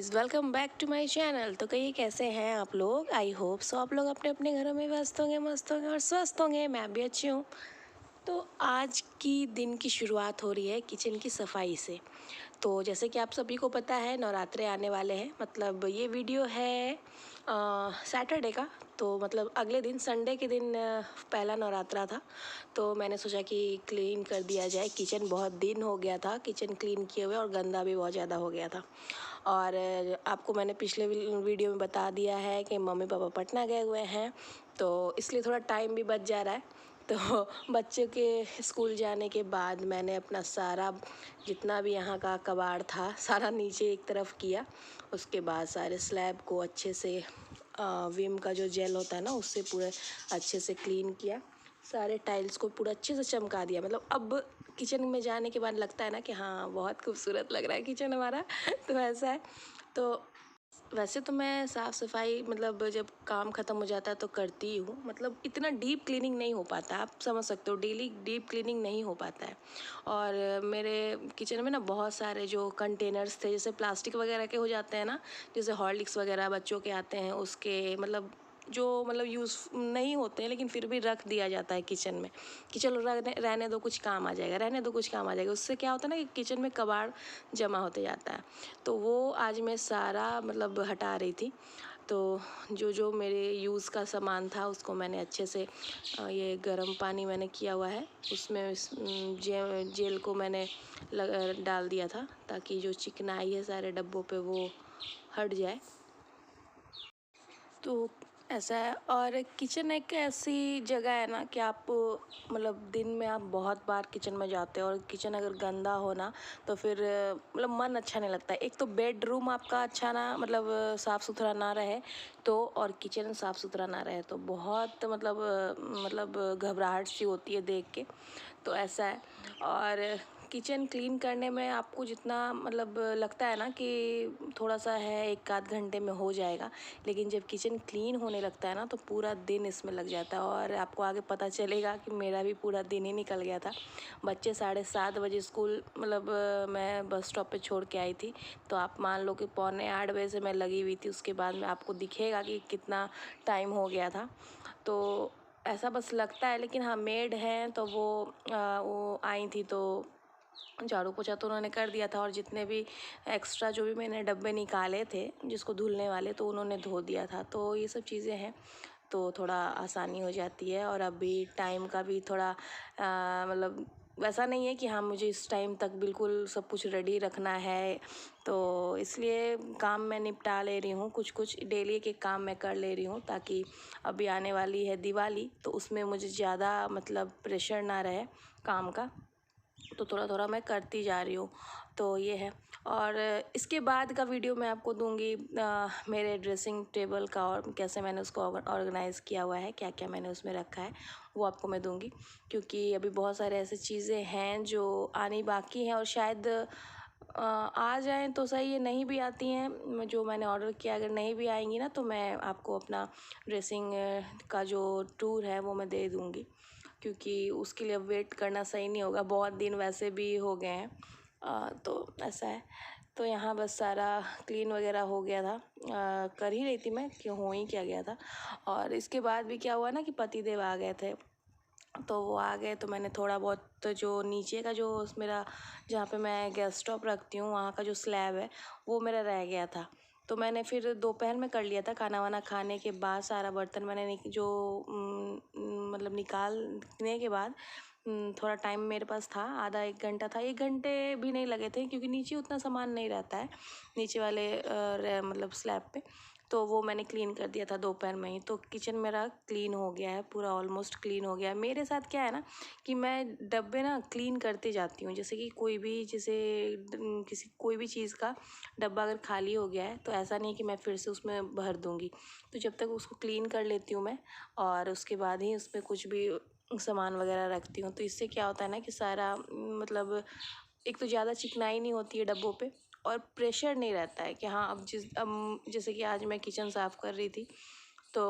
Guys, welcome back to my channel. तो कहिए कैसे हैं आप लोग। आई होप सो आप लोग अपने अपने घरों में व्यस्त होंगे, मस्त होंगे और स्वस्थ होंगे। मैं भी अच्छी हूँ। तो आज की दिन की शुरुआत हो रही है किचन की सफाई से। तो जैसे कि आप सभी को पता है, नवरात्रे आने वाले हैं। मतलब ये वीडियो है सैटरडे का। तो मतलब अगले दिन संडे के दिन पहला नवरात्रा था। तो मैंने सोचा कि क्लीन कर दिया जाए। किचन बहुत दिन हो गया था किचन क्लीन किए हुए, और गंदा भी बहुत ज़्यादा हो गया था। और आपको मैंने पिछले वीडियो में बता दिया है कि मम्मी पापा पटना गए हुए हैं, तो इसलिए थोड़ा टाइम भी बच जा रहा है। तो बच्चों के स्कूल जाने के बाद मैंने अपना सारा जितना भी यहाँ का कबाड़ था सारा नीचे एक तरफ किया। उसके बाद सारे स्लैब को अच्छे से विम का जो जेल होता है ना, उससे पूरे अच्छे से क्लीन किया। सारे टाइल्स को पूरा अच्छे से चमका दिया। मतलब अब किचन में जाने के बाद लगता है ना कि हाँ, बहुत खूबसूरत लग रहा है किचन हमारा। तो ऐसा है। तो वैसे तो मैं साफ़ सफाई मतलब जब काम ख़त्म हो जाता है तो करती ही हूँ। मतलब इतना डीप क्लीनिंग नहीं हो पाता, आप समझ सकते हो, डेली डीप क्लीनिंग नहीं हो पाता है। और मेरे किचन में ना बहुत सारे जो कंटेनर्स थे, जैसे प्लास्टिक वगैरह के हो जाते हैं ना, जैसे हॉर्लिक्स वगैरह बच्चों के आते हैं, उसके मतलब जो मतलब यूज़ नहीं होते हैं लेकिन फिर भी रख दिया जाता है किचन में कि चलो रहने दो, कुछ काम आ जाएगा, रहने दो, कुछ काम आ जाएगा। उससे क्या होता है ना कि किचन में कबाड़ जमा होते जाता है। तो वो आज मैं सारा मतलब हटा रही थी। तो जो जो मेरे यूज़ का सामान था उसको मैंने अच्छे से ये गर्म पानी मैंने किया हुआ है, उसमें जेल को मैंने डाल दिया था ताकि जो चिकनाई है सारे डब्बों पे वो हट जाए। तो ऐसा है। और किचन एक ऐसी जगह है ना कि आप मतलब दिन में आप बहुत बार किचन में जाते हो, और किचन अगर गंदा हो ना तो फिर मतलब मन अच्छा नहीं लगता है। एक तो बेडरूम आपका अच्छा ना मतलब साफ़ सुथरा ना रहे तो, और किचन साफ़ सुथरा ना रहे तो बहुत मतलब घबराहट सी होती है देख के। तो ऐसा है। और किचन क्लीन करने में आपको जितना मतलब लगता है ना कि थोड़ा सा है, एक आध घंटे में हो जाएगा, लेकिन जब किचन क्लीन होने लगता है ना तो पूरा दिन इसमें लग जाता है। और आपको आगे पता चलेगा कि मेरा भी पूरा दिन ही निकल गया था। बच्चे 7:30 बजे स्कूल मतलब मैं बस स्टॉप पे छोड़ के आई थी, तो आप मान लो कि 7:45 से मैं लगी हुई थी। उसके बाद में आपको दिखेगा कि कितना टाइम हो गया था। तो ऐसा बस लगता है। लेकिन हाँ, मेड हैं तो वो आई थी तो झाड़ू पोछा तो उन्होंने कर दिया था, और जितने भी एक्स्ट्रा जो भी मैंने डब्बे निकाले थे जिसको धुलने वाले, तो उन्होंने धो दिया था। तो ये सब चीज़ें हैं तो थोड़ा आसानी हो जाती है। और अभी टाइम का भी थोड़ा मतलब वैसा नहीं है कि हाँ मुझे इस टाइम तक बिल्कुल सब कुछ रेडी रखना है, तो इसलिए काम मैं निपटा ले रही हूँ। कुछ कुछ डेली के काम मैं कर ले रही हूँ ताकि अभी आने वाली है दिवाली, तो उसमें मुझे ज़्यादा मतलब प्रेशर ना रहे काम का। तो थोड़ा थोड़ा मैं करती जा रही हूँ। तो ये है। और इसके बाद का वीडियो मैं आपको दूंगी मेरे ड्रेसिंग टेबल का, और कैसे मैंने उसको ऑर्गेनाइज़ किया हुआ है, क्या क्या मैंने उसमें रखा है, वो आपको मैं दूंगी। क्योंकि अभी बहुत सारे ऐसे चीज़ें हैं जो आनी बाकी हैं, और शायद आ जाएं तो सही है, नहीं भी आती हैं जो मैंने ऑर्डर किया, अगर नहीं भी आएंगी ना तो मैं आपको अपना ड्रेसिंग का जो टूर है वो मैं दे दूँगी। क्योंकि उसके लिए वेट करना सही नहीं होगा, बहुत दिन वैसे भी हो गए हैं। तो ऐसा है। तो यहाँ बस सारा क्लीन वगैरह हो गया था। कर ही रही थी मैं कि हो ही क्या गया था। और इसके बाद भी क्या हुआ ना कि पतिदेव आ गए थे। तो वो आ गए तो मैंने थोड़ा बहुत तो जो नीचे का जो मेरा जहाँ पे मैं गैस स्टोव रखती हूँ वहाँ का जो स्लैब है वो मेरा रह गया था। तो मैंने फिर दोपहर में कर लिया था, खाना वाना खाने के बाद सारा बर्तन मैंने जो मतलब निकालने के बाद थोड़ा टाइम मेरे पास था, आधा एक घंटा था, 1 घंटे भी नहीं लगे थे क्योंकि नीचे उतना सामान नहीं रहता है नीचे वाले मतलब स्लैब पे। तो वो मैंने क्लीन कर दिया था दोपहर में ही। तो किचन मेरा क्लीन हो गया है, पूरा ऑलमोस्ट क्लीन हो गया है। मेरे साथ क्या है ना कि मैं डब्बे ना क्लीन करते जाती हूँ। जैसे कि कोई भी चीज़ का डब्बा अगर खाली हो गया है तो ऐसा नहीं कि मैं फिर से उसमें भर दूँगी। तो जब तक उसको क्लीन कर लेती हूँ मैं, और उसके बाद ही उसमें कुछ भी सामान वगैरह रखती हूँ। तो इससे क्या होता है ना कि सारा मतलब एक तो ज़्यादा चिकनाई नहीं होती है डब्बों पे, और प्रेशर नहीं रहता है कि हाँ अब जैसे कि आज मैं किचन साफ़ कर रही थी तो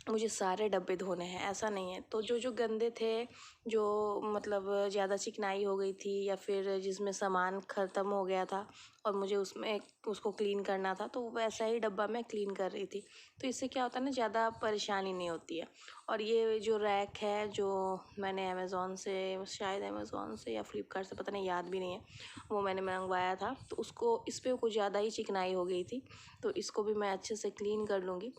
मुझे सारे डब्बे धोने हैं, ऐसा नहीं है। तो जो जो गंदे थे, जो मतलब ज़्यादा चिकनाई हो गई थी या फिर जिसमें सामान ख़त्म हो गया था और मुझे उसमें उसको क्लीन करना था, तो वैसा ही डब्बा मैं क्लीन कर रही थी। तो इससे क्या होता है ना, ज़्यादा परेशानी नहीं होती है। और ये जो रैक है, जो मैंने अमेज़ॉन से, शायद अमेज़ॉन से या फ्लिपकार्ट से, पता नहीं, याद भी नहीं है, वो मैंने मंगवाया था। तो उसको, इस पर कुछ ज़्यादा ही चिकनाई हो गई थी, तो इसको भी मैं अच्छे से क्लीन कर लूँगी।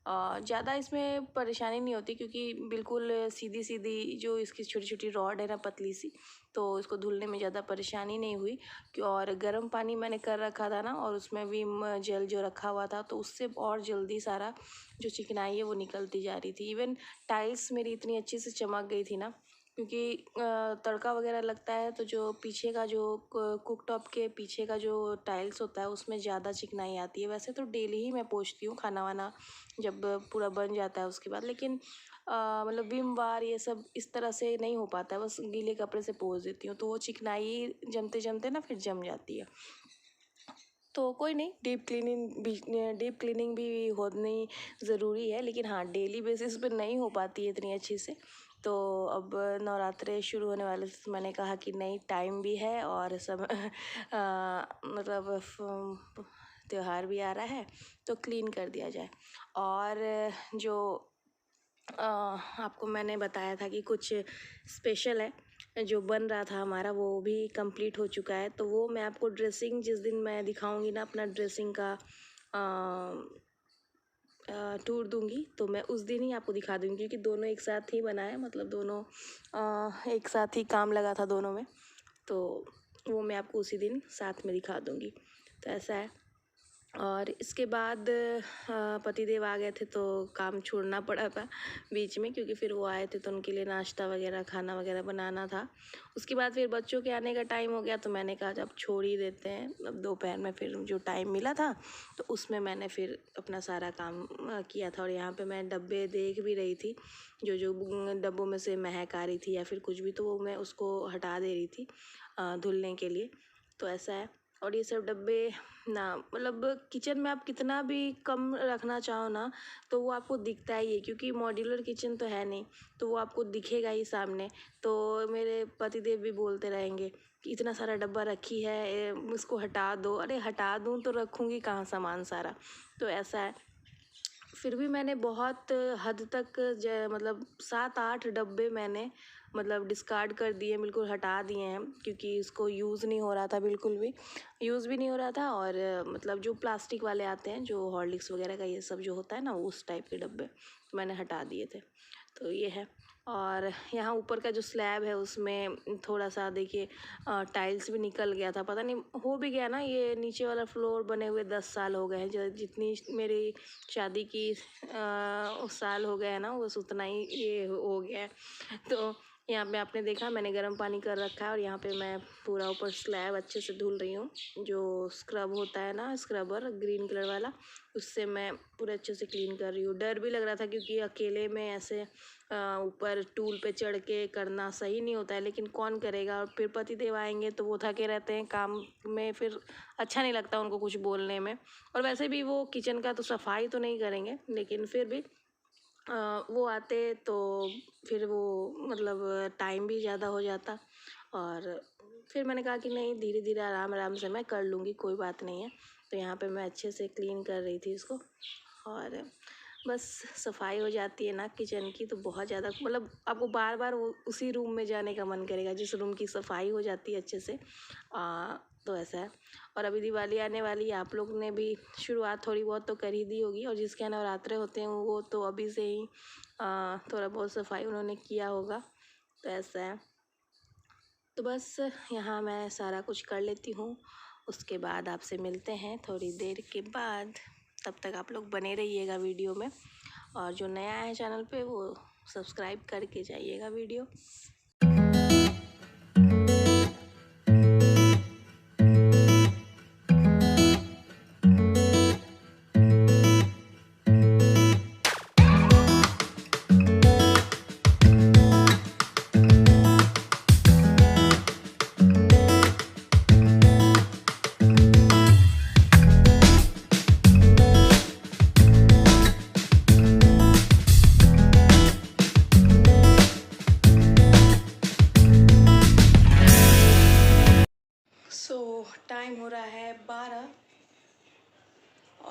ज़्यादा इसमें परेशानी नहीं होती, क्योंकि बिल्कुल सीधी सीधी जो इसकी छोटी छोटी रॉड है ना, पतली सी, तो इसको धुलने में ज़्यादा परेशानी नहीं हुई। और गर्म पानी मैंने कर रखा था ना, और उसमें विम जेल जो रखा हुआ था, तो उससे और जल्दी सारा जो चिकनाई है वो निकलती जा रही थी। इवन टाइल्स मेरी इतनी अच्छी से चमक गई थी ना, क्योंकि तड़का वगैरह लगता है, तो जो पीछे का जो कुक टॉप के पीछे का जो टाइल्स होता है, उसमें ज़्यादा चिकनाई आती है। वैसे तो डेली ही मैं पोंछती हूँ, खाना वाना जब पूरा बन जाता है उसके बाद, लेकिन मतलब विम बार ये सब इस तरह से नहीं हो पाता है, बस गीले कपड़े से पोंछ देती हूँ, तो वो चिकनाई जमते जमते ना फिर जम जाती है। तो कोई नहीं, डीप क्लीनिंग भी होनी ज़रूरी है, लेकिन हाँ, डेली बेसिस पे नहीं हो पाती है इतनी अच्छी से। तो अब नवरात्रे शुरू होने वाले, तो मैंने कहा कि नहीं, टाइम भी है और सब मतलब त्योहार भी आ रहा है, तो क्लीन कर दिया जाए। और जो आपको मैंने बताया था कि कुछ स्पेशल है जो बन रहा था हमारा, वो भी कंप्लीट हो चुका है। तो वो मैं आपको ड्रेसिंग जिस दिन मैं दिखाऊंगी ना, अपना ड्रेसिंग का टूर दूंगी, तो मैं उस दिन ही आपको दिखा दूंगी, क्योंकि दोनों एक साथ ही बना है, मतलब दोनों एक साथ ही काम लगा था दोनों में, तो वो मैं आपको उसी दिन साथ में दिखा दूंगी। तो ऐसा है। और इसके बाद पतिदेव आ गए थे, तो काम छोड़ना पड़ा था बीच में, क्योंकि फिर वो आए थे तो उनके लिए नाश्ता वगैरह, खाना वगैरह बनाना था। उसके बाद फिर बच्चों के आने का टाइम हो गया, तो मैंने कहा जब छोड़ ही देते हैं। अब दोपहर में फिर जो टाइम मिला था, तो उसमें मैंने फिर अपना सारा काम किया था। और यहाँ पे मैं डब्बे देख भी रही थी, जो जो डब्बों में से महक आ रही थी या फिर कुछ भी, तो वो मैं उसको हटा दे रही थी धुलने के लिए। तो ऐसा है। और ये सब डब्बे ना, मतलब किचन में आप कितना भी कम रखना चाहो ना, तो वो आपको दिखता ही है, क्योंकि मॉड्यूलर किचन तो है नहीं, तो वो आपको दिखेगा ही सामने। तो मेरे पतिदेव भी बोलते रहेंगे कि इतना सारा डब्बा रखी है, इसको हटा दो। अरे हटा दूँ तो रखूँगी कहाँ सामान सारा। तो ऐसा है। फिर भी मैंने बहुत हद तक मतलब 7-8 डब्बे मैंने मतलब डिस्कार्ड कर दिए, बिल्कुल हटा दिए हैं, क्योंकि इसको यूज़ नहीं हो रहा था, बिल्कुल भी यूज़ भी नहीं हो रहा था। और मतलब जो प्लास्टिक वाले आते हैं, जो हॉर्लिक्स वगैरह का ये सब जो होता है ना, उस टाइप के डब्बे तो मैंने हटा दिए थे। तो ये है। और यहाँ ऊपर का जो स्लैब है, उसमें थोड़ा सा देखिए टाइल्स भी निकल गया था, पता नहीं हो भी गया ना। ये नीचे वाला फ्लोर बने हुए 10 साल हो गए हैं, जो जितनी मेरी शादी की साल हो गए हैं ना, बस उतना ही ये हो गया है। तो यहाँ पे आपने देखा, मैंने गर्म पानी कर रखा है, और यहाँ पे मैं पूरा ऊपर स्लैब अच्छे से धुल रही हूँ। जो स्क्रब होता है ना, स्क्रबर ग्रीन कलर वाला, उससे मैं पूरे अच्छे से क्लीन कर रही हूँ। डर भी लग रहा था, क्योंकि अकेले में ऐसे ऊपर टूल पे चढ़ के करना सही नहीं होता है, लेकिन कौन करेगा। और फिर पतिदेव आएंगे तो वो थके रहते हैं काम में, फिर अच्छा नहीं लगता उनको कुछ बोलने में। और वैसे भी वो किचन का तो सफाई तो नहीं करेंगे, लेकिन फिर भी वो आते तो फिर वो मतलब टाइम भी ज़्यादा हो जाता। और फिर मैंने कहा कि नहीं, धीरे धीरे आराम आराम से मैं कर लूँगी, कोई बात नहीं है। तो यहाँ पे मैं अच्छे से क्लीन कर रही थी इसको। और बस सफाई हो जाती है ना किचन की, तो बहुत ज़्यादा, मतलब आपको बार बार उसी रूम में जाने का मन करेगा जिस रूम की सफाई हो जाती है अच्छे से। तो ऐसा है। और अभी दिवाली आने वाली है, आप लोग ने भी शुरुआत थोड़ी बहुत तो कर ही दी होगी, और जिसके यहाँ नवरात्रे होते हैं वो तो अभी से ही थोड़ा बहुत सफाई उन्होंने किया होगा। तो ऐसा है। तो बस यहाँ मैं सारा कुछ कर लेती हूँ, उसके बाद आपसे मिलते हैं थोड़ी देर के बाद। तब तक आप लोग बने रहिएगा वीडियो में, और जो नया है चैनल पे, वो सब्सक्राइब करके जाइएगा वीडियो।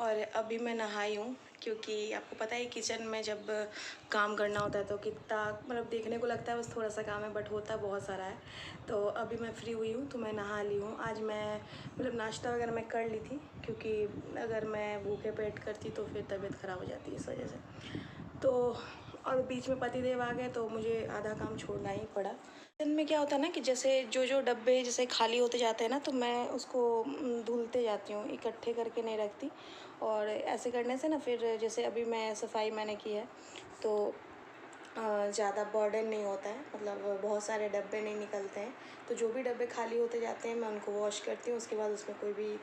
और अभी मैं नहाई हूँ, क्योंकि आपको पता है किचन में जब काम करना होता है तो कितना मतलब देखने को लगता है बस थोड़ा सा काम है, बट होता बहुत सारा है। तो अभी मैं फ्री हुई हूँ तो मैं नहा ली हूँ। आज मैं मतलब नाश्ता वगैरह मैं कर ली थी, क्योंकि अगर मैं भूखे पेट करती तो फिर तबीयत ख़राब हो जाती है इस वजह से। तो और बीच में पतिदेव आ गए तो मुझे आधा काम छोड़ना ही पड़ा। किचन में क्या होता है ना कि जैसे जो जो डब्बे जैसे खाली होते जाते हैं ना, तो मैं उसको धुलते जाती हूँ, इकट्ठे करके नहीं रखती। और ऐसे करने से ना फिर जैसे अभी मैं सफाई मैंने की है तो ज़्यादा बर्डन नहीं होता है, मतलब बहुत सारे डब्बे नहीं निकलते हैं। तो जो भी डब्बे खाली होते जाते हैं मैं उनको वॉश करती हूँ, उसके बाद उसमें कोई भी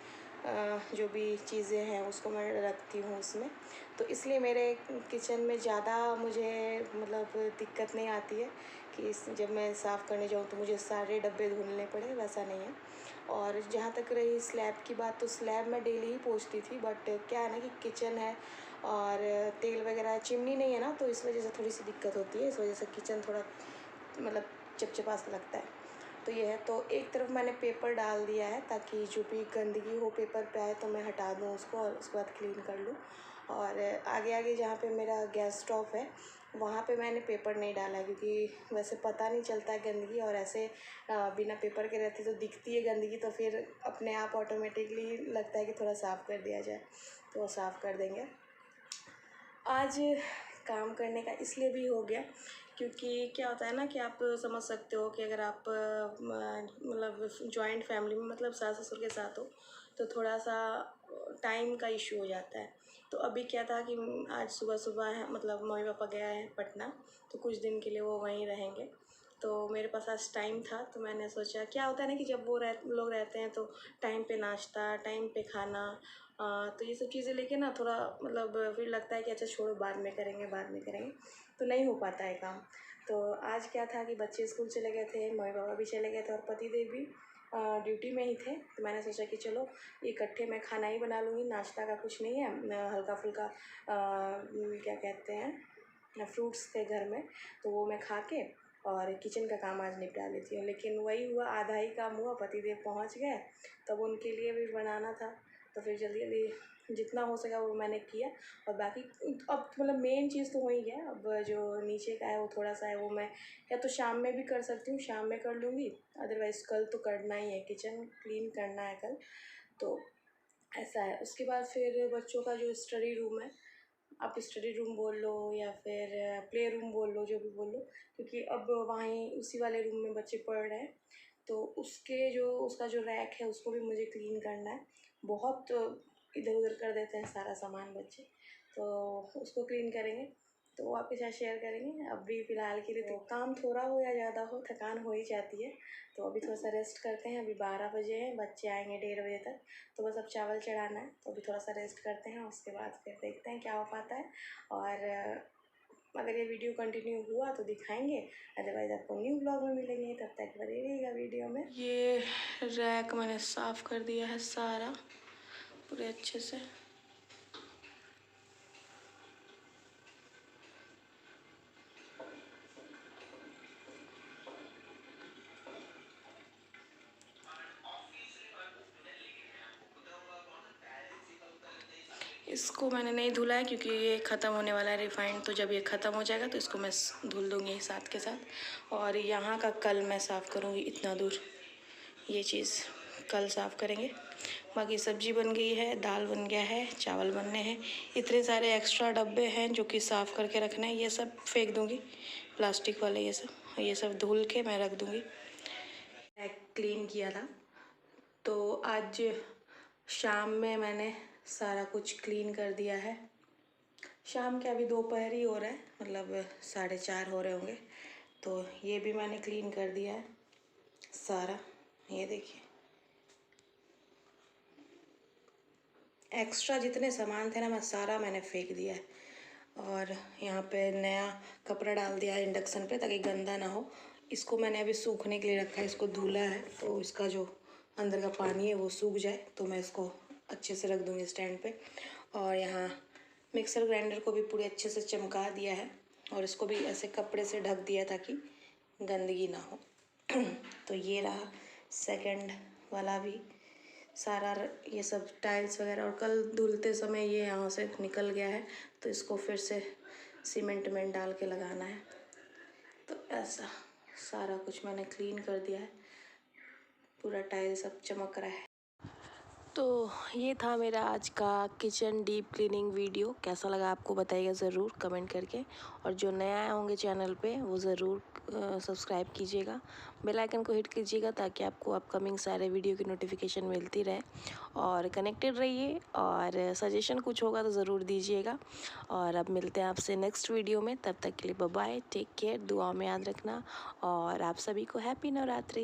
जो भी चीज़ें हैं उसको मैं रखती हूँ उसमें। तो इसलिए मेरे किचन में ज़्यादा मुझे मतलब दिक्कत नहीं आती है कि जब मैं साफ़ करने जाऊँ तो मुझे सारे डब्बे धुलने पड़े, वैसा नहीं है। और जहाँ तक रही स्लैब की बात, तो स्लैब मैं डेली ही पोंछती थी, बट क्या है ना कि किचन है और तेल वगैरह चिमनी नहीं है ना, तो इस वजह से थोड़ी सी दिक्कत होती है। इस वजह से किचन थोड़ा मतलब चिपचिपा सा लगता है। तो ये है, तो एक तरफ मैंने पेपर डाल दिया है ताकि जो भी गंदगी हो पेपर पे आए तो मैं हटा दूँ उसको और उसके बाद क्लीन कर लूँ। और आगे आगे जहाँ पे मेरा गैस स्टोव है वहाँ पे मैंने पेपर नहीं डाला है, क्योंकि वैसे पता नहीं चलता है गंदगी, और ऐसे बिना पेपर के रहती तो दिखती है गंदगी, तो फिर अपने आप ऑटोमेटिकली लगता है कि थोड़ा साफ़ कर दिया जाए, तो वो साफ़ कर देंगे। आज काम करने का इसलिए भी हो गया क्योंकि क्या होता है ना कि आप समझ सकते हो कि अगर आप मतलब जॉइंट फैमिली में मतलब सास ससुर के साथ हो तो थोड़ा सा टाइम का इशू हो जाता है। तो अभी क्या था कि आज सुबह सुबह मतलब मम्मी पापा गया है पटना, तो कुछ दिन के लिए वो वहीं रहेंगे। तो मेरे पास आज टाइम था तो मैंने सोचा, क्या होता है ना कि जब वो लोग रहते हैं तो टाइम पे नाश्ता, टाइम पे खाना, तो ये सब चीज़ें लेके ना थोड़ा मतलब फिर लगता है कि अच्छा छोड़ो बाद में करेंगे बाद में करेंगे, तो नहीं हो पाता है काम। तो आज क्या था कि बच्चे स्कूल चले गए थे, मम्मी पापा भी चले गए थे और पतिदेव भी ड्यूटी में ही थे। तो मैंने सोचा कि चलो इकट्ठे मैं खाना ही बना लूँगी, नाश्ता का कुछ नहीं है, हल्का फुल्का क्या कहते हैं फ्रूट्स थे घर में, तो वो मैं खा के और किचन का काम आज निपटा लेती हूँ। लेकिन वही हुआ, आधा ही काम हुआ, पतिदेव पहुँच गए, तब उनके लिए भी बनाना था, तो फिर जल्दी जल्दी जितना हो सका वो मैंने किया। और बाकी अब मतलब मेन चीज़ तो हो ही गया, अब जो नीचे का है वो थोड़ा सा है, वो मैं या तो शाम में भी कर सकती हूँ, शाम में कर लूँगी, अदरवाइज़ कल तो करना ही है, किचन क्लीन करना है कल, तो ऐसा है। उसके बाद फिर बच्चों का जो स्टडी रूम है, आप स्टडी रूम बोल लो या फिर प्ले रूम बोल लो, जो भी बोल लो, क्योंकि अब वहीं उसी वाले रूम में बच्चे पढ़ रहे हैं, तो उसका जो रैक है उसको भी मुझे क्लीन करना है। बहुत इधर उधर कर देते हैं सारा सामान बच्चे, तो उसको क्लीन करेंगे, तो वो आपके साथ शेयर करेंगे। अभी फ़िलहाल के लिए तो काम थोड़ा हो या ज़्यादा हो, थकान हो ही जाती है। तो अभी थोड़ा सा रेस्ट करते हैं, अभी 12 बजे हैं, बच्चे आएंगे 1:30 बजे तक, तो बस अब चावल चढ़ाना है, तो अभी थोड़ा सा रेस्ट करते हैं, उसके बाद फिर देखते हैं क्या हो पाता है। और अगर ये वीडियो कंटिन्यू हुआ तो दिखाएंगे, अदरवाइज़ आपको न्यू ब्लॉग में मिलेंगे, तब तक बने रहिएगा वीडियो में। ये रैक मैंने साफ़ कर दिया है सारा पूरे अच्छे से। इसको मैंने नहीं धुला है क्योंकि ये ख़त्म होने वाला है रिफाइंड, तो जब ये ख़त्म हो जाएगा तो इसको मैं धुल दूँगी साथ के साथ। और यहाँ का कल मैं साफ़ करूँगी, इतना दूर ये चीज़ कल साफ़ करेंगे। बाकी सब्जी बन गई है, दाल बन गया है, चावल बनने हैं, इतने सारे एक्स्ट्रा डब्बे हैं जो कि साफ़ करके रखना है, ये सब फेंक दूँगी प्लास्टिक वाले, ये सब धुल के मैं रख दूँगी। क्लीन किया था तो आज शाम में मैंने सारा कुछ क्लीन कर दिया है। शाम के अभी दोपहर ही हो रहा है, मतलब 4:30 हो रहे होंगे, तो ये भी मैंने क्लीन कर दिया है सारा। ये देखिए एक्स्ट्रा जितने सामान थे ना मैं सारा मैंने फेंक दिया है। और यहाँ पे नया कपड़ा डाल दिया है इंडक्शन पे ताकि गंदा ना हो। इसको मैंने अभी सूखने के लिए रखा है, इसको धुला है तो इसका जो अंदर का पानी है वो सूख जाए तो मैं इसको अच्छे से रख दूँगी स्टैंड पे। और यहाँ मिक्सर ग्राइंडर को भी पूरे अच्छे से चमका दिया है और इसको भी ऐसे कपड़े से ढक दिया ताकि गंदगी ना हो। तो ये रहा सेकंड वाला भी सारा ये सब टाइल्स वगैरह, और कल धुलते समय ये यहाँ से निकल गया है, तो इसको फिर से सीमेंट में डाल के लगाना है। तो ऐसा सारा कुछ मैंने क्लीन कर दिया है, पूरा टाइल सब चमक रहा है। तो ये था मेरा आज का किचन डीप क्लीनिंग वीडियो। कैसा लगा आपको बताइएगा ज़रूर कमेंट करके, और जो नया आए होंगे चैनल पे वो ज़रूर सब्सक्राइब कीजिएगा, बेल आइकन को हिट कीजिएगा ताकि आपको अपकमिंग सारे वीडियो की नोटिफिकेशन मिलती रहे। और कनेक्टेड रहिए, और सजेशन कुछ होगा तो ज़रूर दीजिएगा। और अब मिलते हैं आपसे नेक्स्ट वीडियो में, तब तक के लिए बाय बाय, टेक केयर, दुआ में याद रखना, और आप सभी को हैप्पी नवरात्रि।